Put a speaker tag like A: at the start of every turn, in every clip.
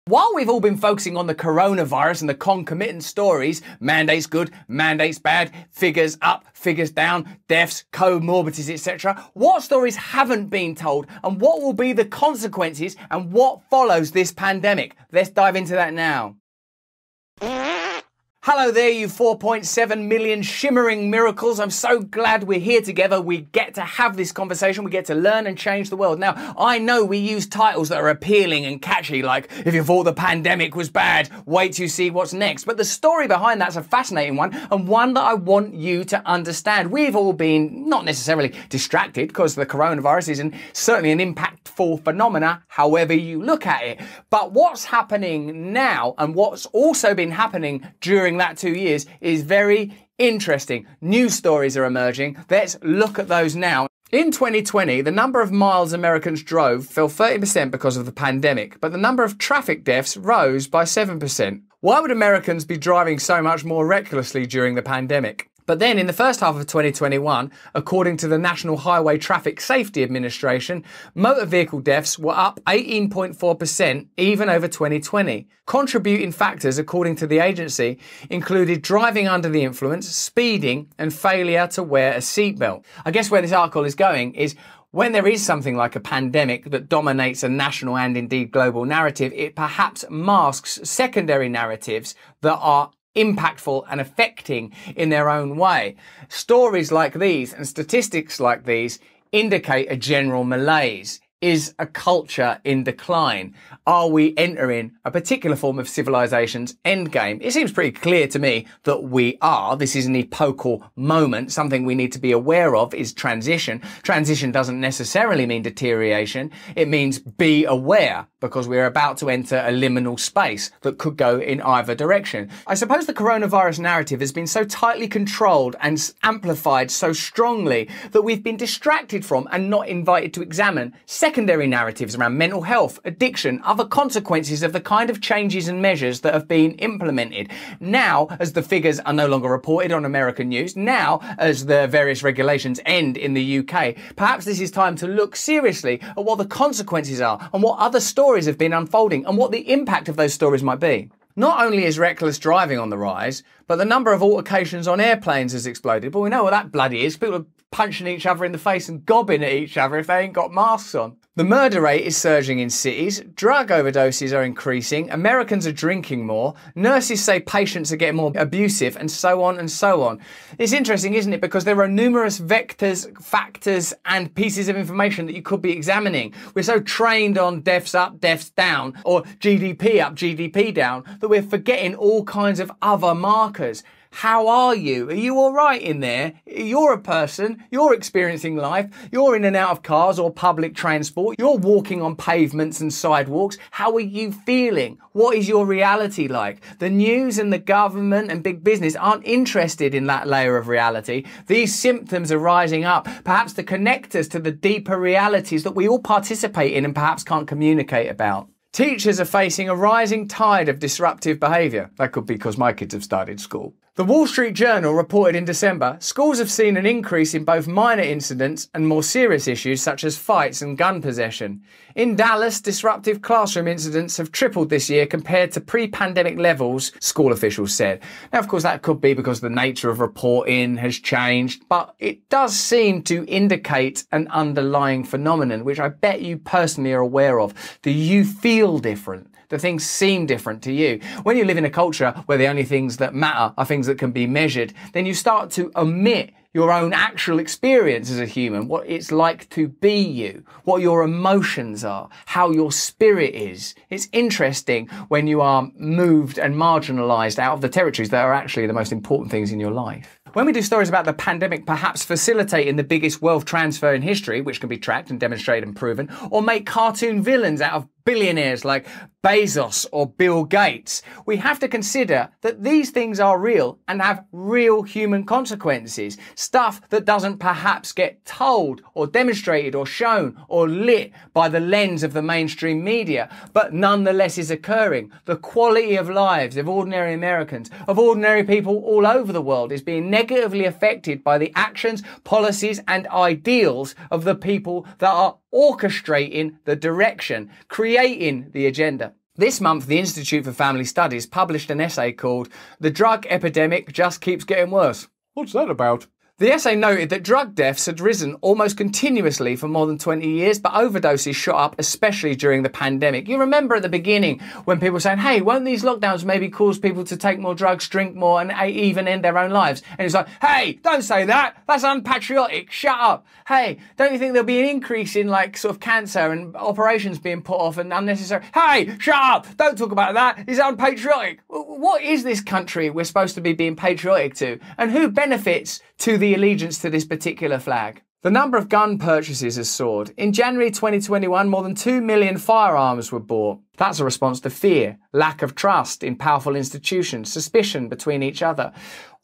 A: While we've all been focusing on the coronavirus and the concomitant stories, mandates good, mandates bad, figures up, figures down, deaths, comorbidities, etc., what stories haven't been told and what will be the consequences and what follows this pandemic? Let's dive into that now. Hello there, you 4.7 million shimmering miracles. I'm so glad we're here together. We get to have this conversation. We get to learn and change the world. Now, I know we use titles that are appealing and catchy, like, if you thought the pandemic was bad, wait till you see what's next. But the story behind that's a fascinating one, and one that I want you to understand. We've all been not necessarily distracted because the coronavirus is certainly an impactful phenomena, however you look at it. But what's happening now and what's also been happening during that 2 years is very interesting. News stories are emerging. Let's look at those now. In 2020, the number of miles Americans drove fell 30% because of the pandemic, but the number of traffic deaths rose by 7%. Why would Americans be driving so much more recklessly during the pandemic? But then in the first half of 2021, according to the National Highway Traffic Safety Administration, motor vehicle deaths were up 18.4% even over 2020. Contributing factors, according to the agency, included driving under the influence, speeding, and failure to wear a seatbelt. I guess where this article is going is when there is something like a pandemic that dominates a national and indeed global narrative, it perhaps masks secondary narratives that are impactful and affecting in their own way. Stories like these and statistics like these indicate a general malaise. Is a culture in decline? Are we entering a particular form of civilization's endgame? It seems pretty clear to me that we are. This is an epochal moment. Something we need to be aware of is transition. Transition doesn't necessarily mean deterioration. It means be aware, because we're about to enter a liminal space that could go in either direction. I suppose the coronavirus narrative has been so tightly controlled and amplified so strongly that we've been distracted from and not invited to examine secondary narratives around mental health, addiction, other consequences of the kind of changes and measures that have been implemented. Now, as the figures are no longer reported on American news, now as the various regulations end in the UK, perhaps this is time to look seriously at what the consequences are and what other stories have been unfolding and what the impact of those stories might be. Not only is reckless driving on the rise, but the number of altercations on airplanes has exploded. But we know what that bloody is. People are punching each other in the face and gobbing at each other if they ain't got masks on. The murder rate is surging in cities, drug overdoses are increasing, Americans are drinking more, nurses say patients are getting more abusive, and so on and so on. It's interesting, isn't it? Because there are numerous vectors, factors, and pieces of information that you could be examining. We're so trained on deaths up, deaths down, or GDP up, GDP down, that we're forgetting all kinds of other markers. How are you? Are you all right in there? You're a person, you're experiencing life, you're in and out of cars or public transport, you're walking on pavements and sidewalks. How are you feeling? What is your reality like? The news and the government and big business aren't interested in that layer of reality. These symptoms are rising up, perhaps to connect us to the deeper realities that we all participate in and perhaps can't communicate about. Teachers are facing a rising tide of disruptive behaviour. That could be because my kids have started school. The Wall Street Journal reported in December, schools have seen an increase in both minor incidents and more serious issues such as fights and gun possession. In Dallas, disruptive classroom incidents have tripled this year compared to pre-pandemic levels, school officials said. Now, of course, that could be because the nature of reporting has changed, but it does seem to indicate an underlying phenomenon, which I bet you personally are aware of. Do you feel different? Do things seem different to you? When you live in a culture where the only things that matter are things that can be measured, then you start to omit your own actual experience as a human, what it's like to be you, what your emotions are, how your spirit is. It's interesting when you are moved and marginalised out of the territories that are actually the most important things in your life. When we do stories about the pandemic perhaps facilitating the biggest wealth transfer in history, which can be tracked and demonstrated and proven, or make cartoon villains out of billionaires like Bezos or Bill Gates, we have to consider that these things are real and have real human consequences. Stuff that doesn't perhaps get told or demonstrated or shown or lit by the lens of the mainstream media, but nonetheless is occurring. The quality of lives of ordinary Americans, of ordinary people all over the world, is being negatively affected by the actions, policies and ideals of the people that are orchestrating the direction, creating the agenda. This month, the Institute for Family Studies published an essay called "The Drug Epidemic Just Keeps Getting Worse." What's that about? The essay noted that drug deaths had risen almost continuously for more than 20 years, but overdoses shot up, especially during the pandemic. You remember at the beginning when people were saying, hey, won't these lockdowns maybe cause people to take more drugs, drink more, and even end their own lives? And it's like, hey, don't say that. That's unpatriotic. Shut up. Hey, don't you think there'll be an increase in like sort of cancer and operations being put off and unnecessary? Hey, shut up. Don't talk about that. It's unpatriotic. What is this country we're supposed to be being patriotic to? And who benefits to the allegiance to this particular flag? The number of gun purchases has soared. In January 2021, more than 2 million firearms were bought. That's a response to fear, lack of trust in powerful institutions, suspicion between each other.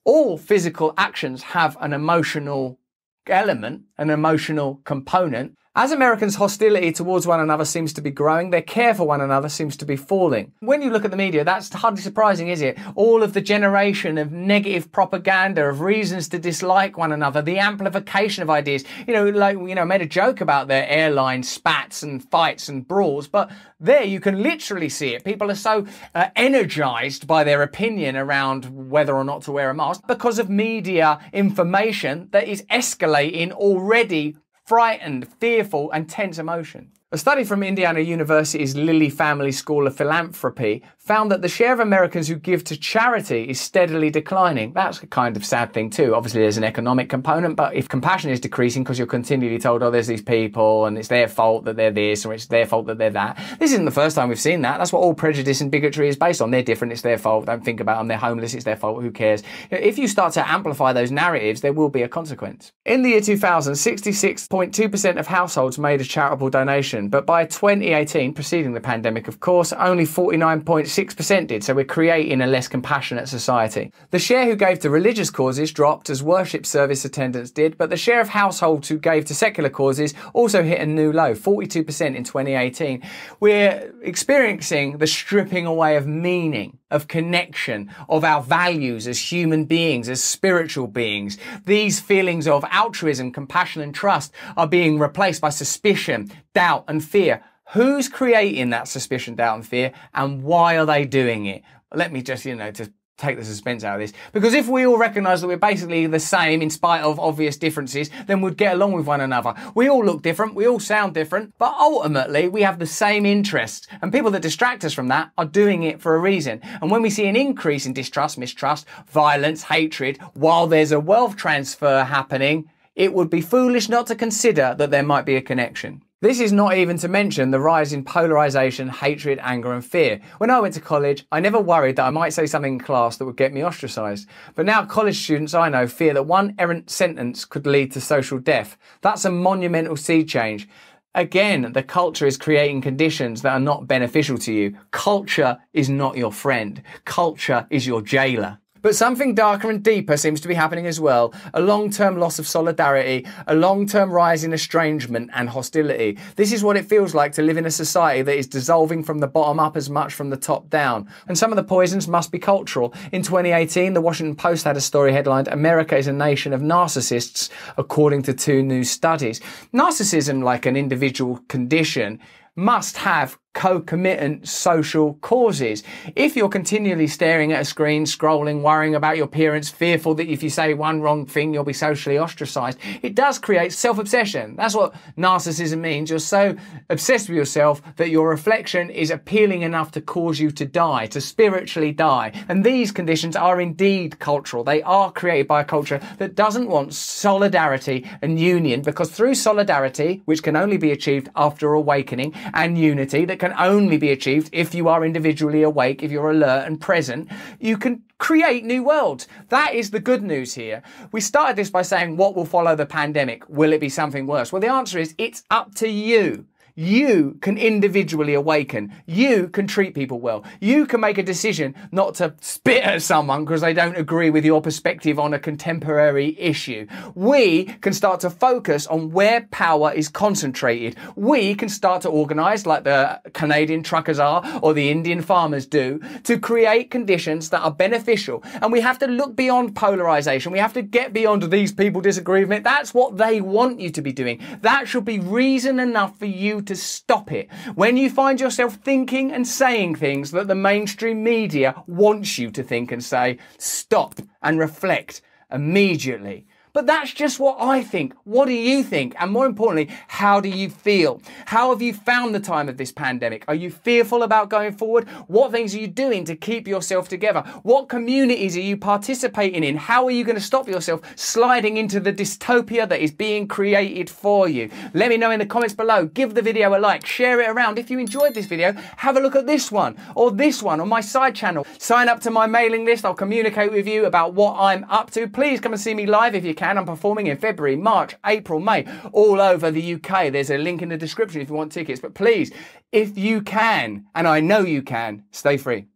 A: All physical actions have an emotional element, an emotional component. As Americans' hostility towards one another seems to be growing, their care for one another seems to be falling. When you look at the media, that's hardly surprising, is it? All of the generation of negative propaganda, of reasons to dislike one another, the amplification of ideas. I made a joke about their airline spats and fights and brawls, but there you can literally see it. People are so energized by their opinion around whether or not to wear a mask because of media information that is escalating already frightened, fearful, and tense emotion. A study from Indiana University's Lilly Family School of Philanthropy found that the share of Americans who give to charity is steadily declining. That's a kind of sad thing too. Obviously there's an economic component, but if compassion is decreasing because you're continually told, oh, there's these people and it's their fault that they're this or it's their fault that they're that. This isn't the first time we've seen that. That's what all prejudice and bigotry is based on. They're different, it's their fault. Don't think about them. They're homeless, it's their fault. Who cares? If you start to amplify those narratives, there will be a consequence. In the year 2000, 66.2% of households made a charitable donation. But by 2018, preceding the pandemic, of course, only 49.6% did. So we're creating a less compassionate society. The share who gave to religious causes dropped as worship service attendance did, but the share of households who gave to secular causes also hit a new low, 42% in 2018. We're experiencing the stripping away of meaning, of connection, of our values as human beings, as spiritual beings. These feelings of altruism, compassion and trust are being replaced by suspicion, doubt and fear. Who's creating that suspicion, doubt and fear, and why are they doing it? Let me just, to take the suspense out of this. Because if we all recognise that we're basically the same in spite of obvious differences, then we'd get along with one another. We all look different, we all sound different, but ultimately we have the same interests. And people that distract us from that are doing it for a reason. And when we see an increase in distrust, mistrust, violence, hatred, while there's a wealth transfer happening, it would be foolish not to consider that there might be a connection. This is not even to mention the rise in polarisation, hatred, anger and fear. When I went to college, I never worried that I might say something in class that would get me ostracised. But now college students I know fear that one errant sentence could lead to social death. That's a monumental sea change. Again, the culture is creating conditions that are not beneficial to you. Culture is not your friend. Culture is your jailer. But something darker and deeper seems to be happening as well. A long-term loss of solidarity, a long-term rise in estrangement and hostility. This is what it feels like to live in a society that is dissolving from the bottom up as much from the top down. And some of the poisons must be cultural. In 2018, the Washington Post had a story headlined, "America is a nation of narcissists," according to 2 new studies. Narcissism, like an individual condition, must have concomitant social causes. If you're continually staring at a screen, scrolling, worrying about your appearance, fearful that if you say one wrong thing, you'll be socially ostracized, it does create self-obsession. That's what narcissism means. You're so obsessed with yourself that your reflection is appealing enough to cause you to die, to spiritually die. And these conditions are indeed cultural. They are created by a culture that doesn't want solidarity and union, because through solidarity, which can only be achieved after awakening, and unity that can only be achieved if you are individually awake, if you're alert and present, you can create new worlds. That is the good news here. We started this by saying, what will follow the pandemic? Will it be something worse? Well, the answer is, it's up to you. You can individually awaken. You can treat people well. You can make a decision not to spit at someone because they don't agree with your perspective on a contemporary issue. We can start to focus on where power is concentrated. We can start to organise, like the Canadian truckers are or the Indian farmers do, to create conditions that are beneficial. And we have to look beyond polarisation. We have to get beyond these people disagree with me. That's what they want you to be doing. That should be reason enough for you to stop it. When you find yourself thinking and saying things that the mainstream media wants you to think and say, stop and reflect immediately. But that's just what I think. What do you think? And more importantly, how do you feel? How have you found the time of this pandemic? Are you fearful about going forward? What things are you doing to keep yourself together? What communities are you participating in? How are you going to stop yourself sliding into the dystopia that is being created for you? Let me know in the comments below. Give the video a like, share it around. If you enjoyed this video, have a look at this one on my side channel. Sign up to my mailing list. I'll communicate with you about what I'm up to. Please come and see me live if you can. I'm performing in February, March, April, May, all over the UK. There's a link in the description if you want tickets. But please, if you can, and I know you can, stay free.